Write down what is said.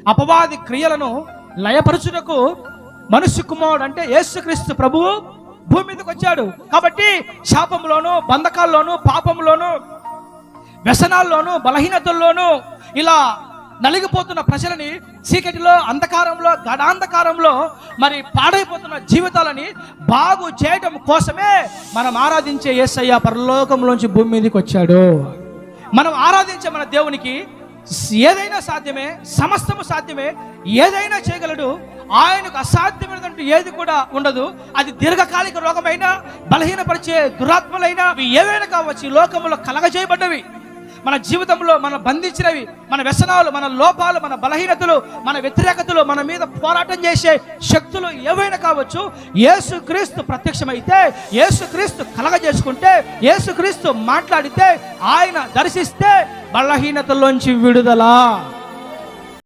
అపవాది క్రియలను లయపరచుటకు మనుష్య కుమారుడు అంటే యేసుక్రీస్తు ప్రభువు భూమి మీదకి వచ్చాడు. కాబట్టి శాపంలోను, బంధకాల్లోను, పాపంలోను, వ్యసనాల్లోను, బలహీనతల్లోనూ ఇలా నలిగిపోతున్న ప్రజలని, చీకటిలో, అంధకారంలో, గడాంధకారంలో మరి పాడైపోతున్న జీవితాలని బాగు చేయడం కోసమే మనం ఆరాధించే యేసయ్య పరలోకంలోంచి భూమి మీదకి వచ్చాడు. మనం ఆరాధించే మన దేవునికి ఏదైనా సాధ్యమే, సమస్తము సాధ్యమే, ఏదైనా చేయగలడు. ఆయనకు అసాధ్యమైనదంటూ ఏది కూడా ఉండదు. అది దీర్ఘకాలిక రోగమైనా, బలహీనపరిచే దురాత్మలైనా, అవి ఏవైనా కావచ్చు, ఈ లోకంలో కలగజేయబడ్డవి. మన జీవితంలో మన బంధించినవి, మన వ్యసనాలు, మన లోపాలు, మన బలహీనతలు, మన వ్యతిరేకతలు, మన మీద పోరాటం చేసే శక్తులు ఏవైనా కావచ్చు. యేసుక్రీస్తు ప్రత్యక్షమైతే, యేసుక్రీస్తు కలగజేసుకుంటే, యేసుక్రీస్తు మాట్లాడితే, ఆయన దర్శిస్తే బలహీనతల్లోంచి విడుదల.